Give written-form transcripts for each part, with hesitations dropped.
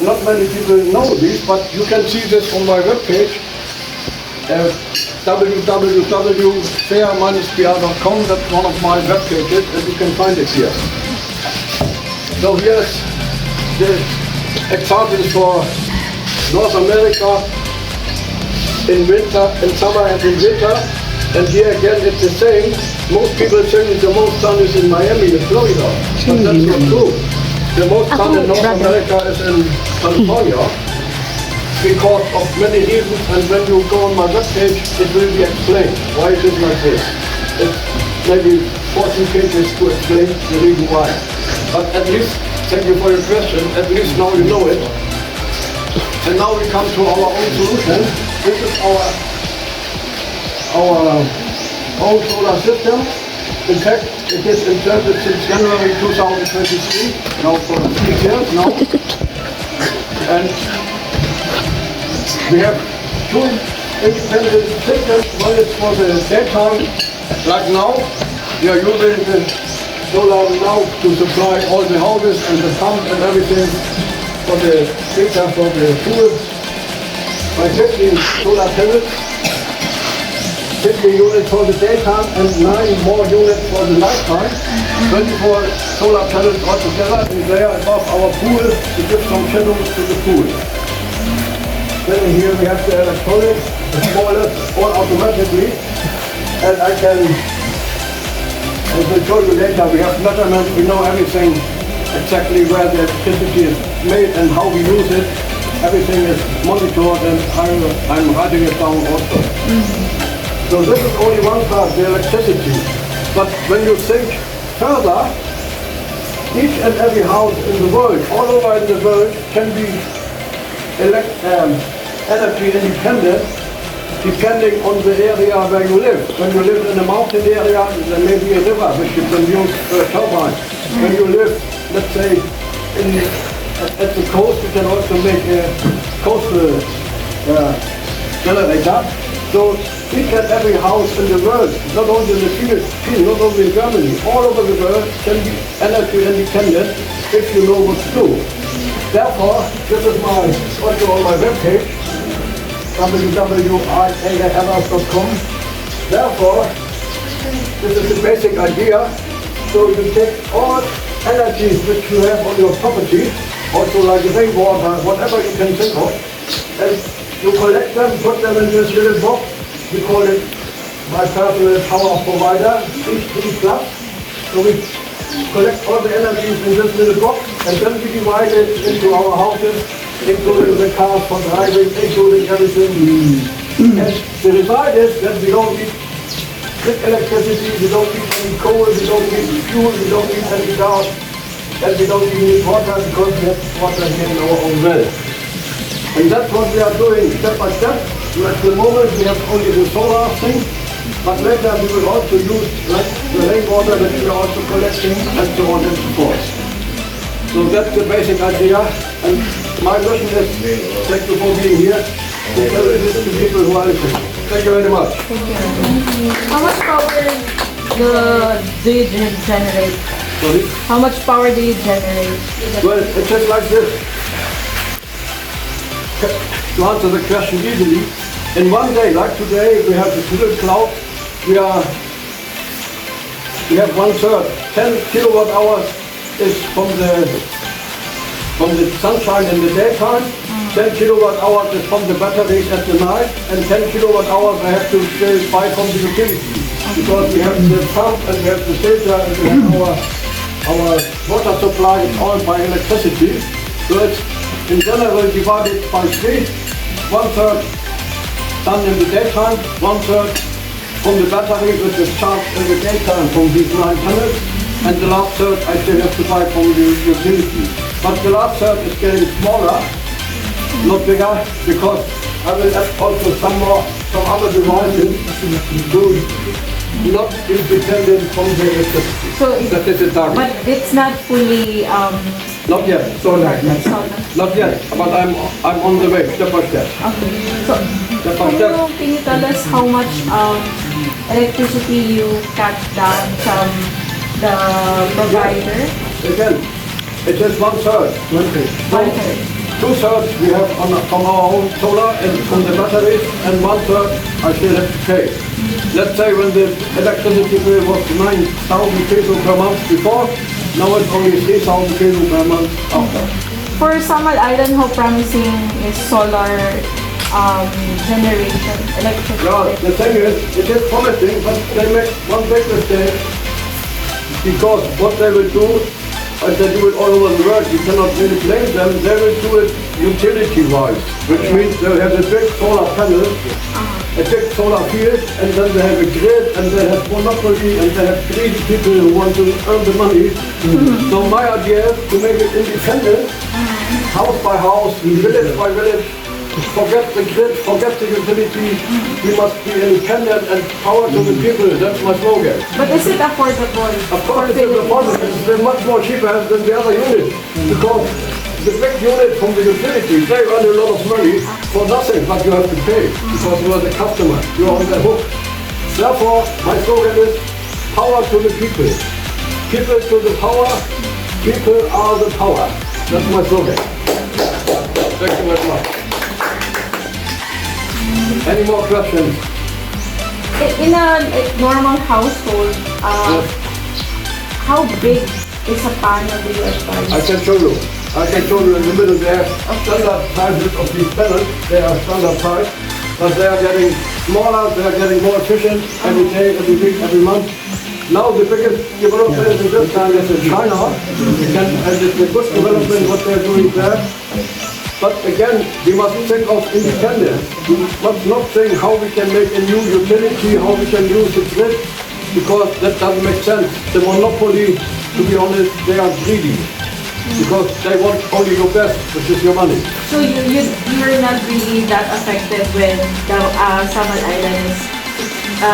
not many people know this, but you can see this on my webpage, www.fair-pr.com. That's one of my web pages, and you can find it here. So here's the examples for North America in winter, in summer and in winter. And here again it's the same. Most people think the most sun is in Miami, in Florida, but that's not true. The most sun in North America is in California because of many reasons, and when you go on my webpage it will be explained why it is like this. It's maybe 14 pages to explain the reason why. But at least, thank you for your question, at least now you know it. And now we come to our own solution. This is our own solar system. In fact, it is inserted since January 2023, now for 6 years now. And we have two independent systems. One is for the daytime, like now. We are using the solar now to supply all the houses and the pump and everything for the data for the pool. By 15 solar panels, 15 units for the daytime and 9 more units for the nighttime. 24 solar panels altogether, and they are above our pool to give some shadow to the pool. Then here we have the electronics, more or less all automatically, and I can, as I told you later, we have measurements, we know everything, exactly where the electricity is made and how we use it. Everything is monitored, and I'm writing it down also. So this is only one part, the electricity. But when you think further, each and every house in the world, all over in the world, can be energy independent, depending on the area where you live. When you live in a mountain area, there may be a river which you can use for a turbine. When you live, let's say, at the coast, you can also make a coastal generator. So each and every house in the world, not only in the Philippines, not only in Germany, all over the world can be energy independent if you know what to do. Therefore, this is also on my webpage, www.idiis.com. Therefore, this is the basic idea. So you take all energies which you have on your property, also like rainwater, whatever you can think of, and you collect them, put them in this little box. We call it my personal power provider, each plus. So we collect all the energies in this little box, and then we divide it into our houses, including the cars for driving, including everything. And the result is that we don't need electricity, we don't need any coal, we don't need fuel, we don't need any gas, and we don't even need water because we have water here in our own well. And that's what we are doing step by step. At the moment we have only the solar thing, but later we will also use like the rainwater that we are also collecting and so on and so forth. So that's the basic idea, and my mission is, thank you for being here, to tell this to people who are listening. Thank you very much. Thank you. How much power do you generate? Sorry? How much power do you generate? Well, it's just like this. To answer the question easily, in one day, like today, we have the little cloud. We have 1/3, 10 kilowatt hours is from the sunshine in the daytime. 10 kilowatt hours is from the batteries at the night, and 10 kilowatt hours I have to still buy from the utility. Because we have the pump and we have the filter and we have our water supply is all by electricity. So it's in general divided by 3. 1/3 sun in the daytime, 1/3 from the battery which is charged in the daytime from these 9 panels, and the last third I still have to buy from the utility. But the last third is getting smaller, not bigger, because I will add also some other devices to not be dependent from the electricity. So that is the target. But it's not fully Not yet, not yet, but I'm on the way, step by step. Okay. So Step by step. can you tell us how much electricity you cut down from the provider? Again, it's just 1/3. 1/3. 2/3 we have from our own solar and from the batteries, and 1/3 I still have to pay. Let's say when the electricity bill was 9,000 peso per month before, now it's only 3,000 peso per month after. For Samal Island, how promising is solar generation, electricity? Yeah, the thing is, it is promising, but they make one big mistake, because what they will do, and they do it all over the world, you cannot really blame them, they will do it utility-wise, which means they'll have a big solar panel, a big solar field, and then they have a grid, and they have monopoly, and they have greedy people who want to earn the money. So my idea is to make it independent, house by house, village by village. Forget the grid, forget the utility. We must be independent and power to the people. That's my slogan. But is it affordable? Of course, it's affordable. It's much more cheaper than the other units, because the big unit from the utility, they earn a lot of money for nothing, but you have to pay because you are the customer. You are on the hook. Therefore, my slogan is power to the people. People to the power. People are the power. That's my slogan. Thank you very much. Any more questions? In a normal household, how big is a panel do you advise? I can show you. I can show you in the middle there. Standard sizes of these panels. They are standard size, but they are getting smaller. They are getting more efficient every day, every week, every month. Now the biggest development in this time is in China, and it's a good development what they're doing there. But again, we must think of independence. We must not think how we can make a new utility, how we can use the grid, because that doesn't make sense. The monopoly, to be honest, they are greedy, because they want only your best, which is your money. So you're not really that affected when the Samal Island is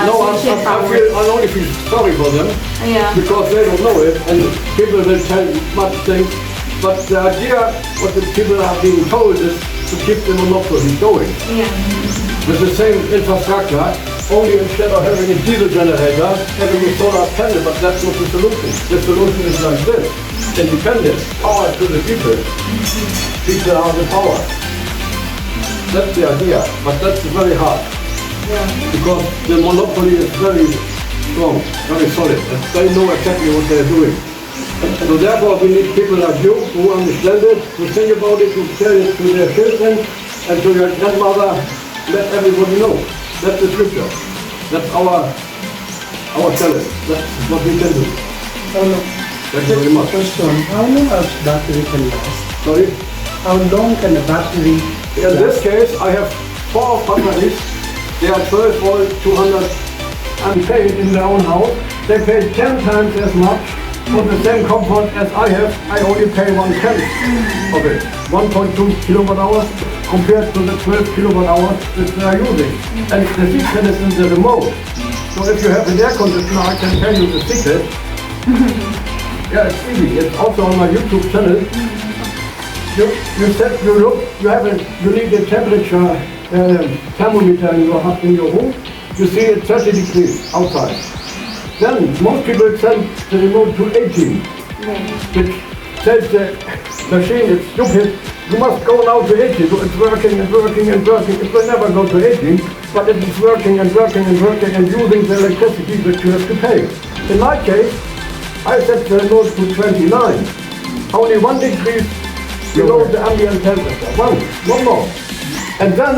No, switching power? I only feel sorry for them, Yeah. because they don't know it, and people will tell much things. But the idea, what the people are being told, is to keep the monopoly going. Yeah. With the same infrastructure, only instead of having a diesel generator, having a solar panel, but that's not the solution. The solution is like this: independence, power to the people. People are the power. That's the idea, but that's very hard. Yeah. Because the monopoly is very strong, very solid, and they know exactly what they're doing. So therefore we need people like you who understand it, who think about it, who tell it to their children and to your grandmother. Let everybody know. That's the future. That's our challenge. That's what we can do. Thank you very much. Question, how long a battery can last? Sorry? How long can a battery In this case, I have 4 batteries. They are 12 volt, 200 and paid in their own house. They pay 10 times as much for the same comfort as I have. I only pay 1/10 of it. 1.2 kilowatt hours compared to the 12 kilowatt hours that they are using. And the secret is in the remote. So if you have an air conditioner, I can tell you the secret. Yeah, it's easy. It's also on my YouTube channel. You need a temperature thermometer in your room. You see it 30 degrees outside. Then most people send the remote to 18, which tells the machine it's stupid. You must go now to 80. So it's working and working and working. It will never go to 18, but it is working and working and working and using the electricity which you have to pay. In my case, I set the remote to 29. Only 1 degree below the ambient temperature. One more. And then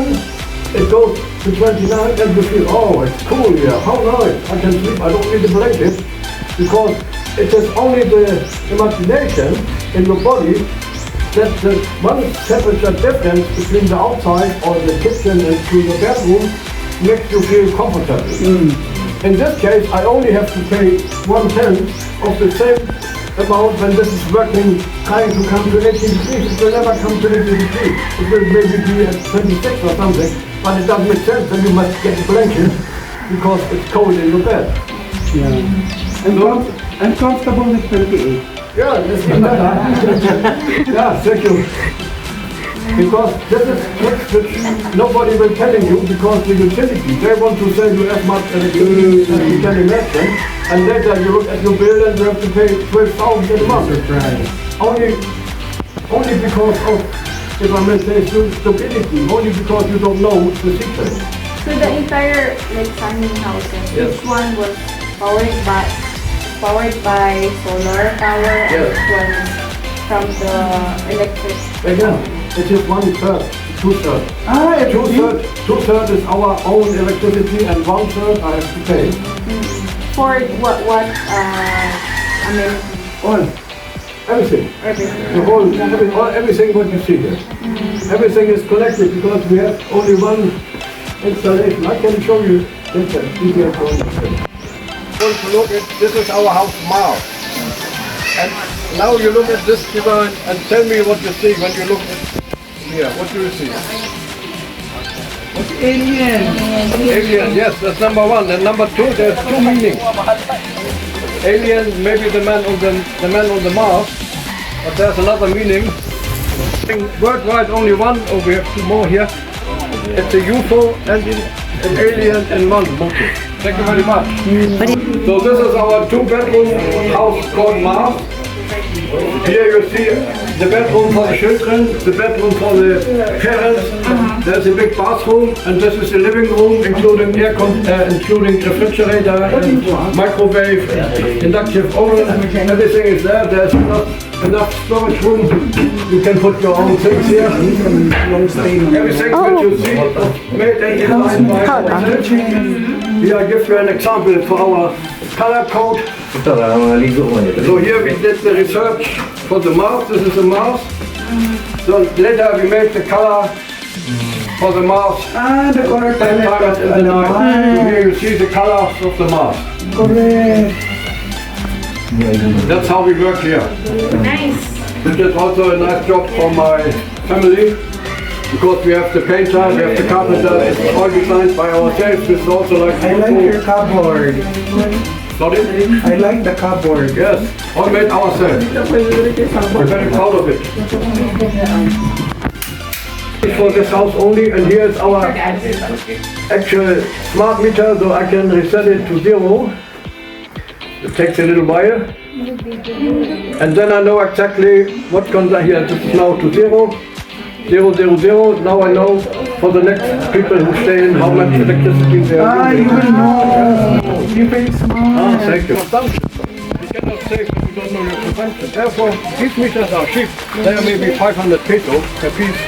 it goes to 29 and you feel, oh, it's cool here. How nice. I can sleep. I don't need a blanket, because it is only the imagination in your body that the one temperature difference between the outside or the kitchen and to the bedroom makes you feel comfortable. In this case, I only have to pay 1/10 of the same amount when this is working, trying to come to 80 degrees. It will never come to 80 degrees. It will maybe be at 26 or something, but it doesn't make sense, and you must get a blanket because it's cold in your bed. Yeah. I'm comfortable with 28. Yeah, this is better. Yeah, thank you. Because this is tricks which nobody will telling you, because the utility, they want to sell you as much electricity as you can imagine, and later you look at your bill and you have to pay 12,000 a month. Surprise. Only because of if I may say, stupidity, only because you don't know the secret. So the entire like sunning houses, Yes. each one was powered by solar power and Yes. each one from the electric. Again, it is 1/3, 2/3. Ah, it's Two-thirds is our own electricity and 1/3 I have to pay. For what amenities? All, everything. Everything. Everything what you see here. Everything is connected because we have only one installation. I can show you later. Easier to understand. Want to look at, this is our house Mars. And now you look at this design and tell me what you see when you look at here. What do you see? alien. Alien, yes, that's number one. And number two, there's two meanings. Alien, maybe the man on the Mars, but there's another meaning. Worldwide, only one, or we have two more here. It's a UFO and an alien in one. Thank you very much. So this is our two-bedroom house called Mars. Here you see the bedroom for the children, the bedroom for the parents. There's a big bathroom, and this is the living room, including including refrigerator, microwave, inductive oven. Everything is there. There's enough storage room. You can put your own things here. Everything that you see is made and designed by ourselves. Here I give you an example for our color code. So here we did the research for the Mars. This is the Mars. So later we made the color for the Mars. Ah, the color Time palette in the night. So here you see the colors of the Mars. Correct. That's how we work here. Nice. This is also a nice job for my family. Because we have the painter, we have the carpenter, it's all designed by ourselves. It's also like I like your cupboard. Sorry? I like the cupboard. Yes, all made ourselves. We're very proud of it. For this house only, and here is our actual smart meter, so I can reset it to 0. It takes a little while. And then I know exactly what comes here. This is now to 0. 0, 0, 0. Now I know for the next people who stay in how much electricity they are Ah, you using. will know. You're very smart. Ah, thank you. Consumption. You cannot save if you don't know your consumption. Therefore, these meters are cheap. They are maybe 500 peso per piece.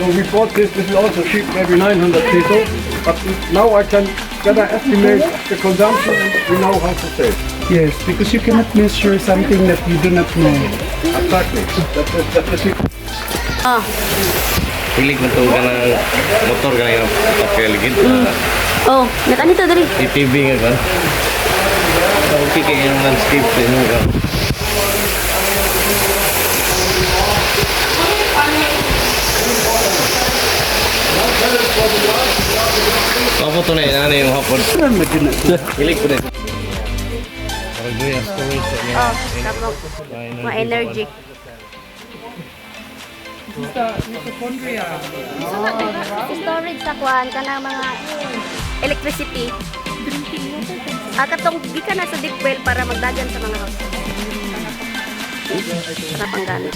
So we bought this. This is also cheap, maybe 900 peso. But now I can better estimate the consumption and we know how to save. Yes, because you cannot measure something that you do not know. Exactly. That's the secret. Hilig mo ito ka ng motor ka ng pagkaligid. Oh, nakan ito dali. TV nga ka. Okay kayo ng landscape din ka. Ako to na yun, ano yung hapon? Hilig ko na ito. Parang doon yung storage niya. Oh, kapag ma-energy. Storage sa kuan kanang mga electricity. Katong di ka na sa deep well para magdagan sa mga house. Para panggamit.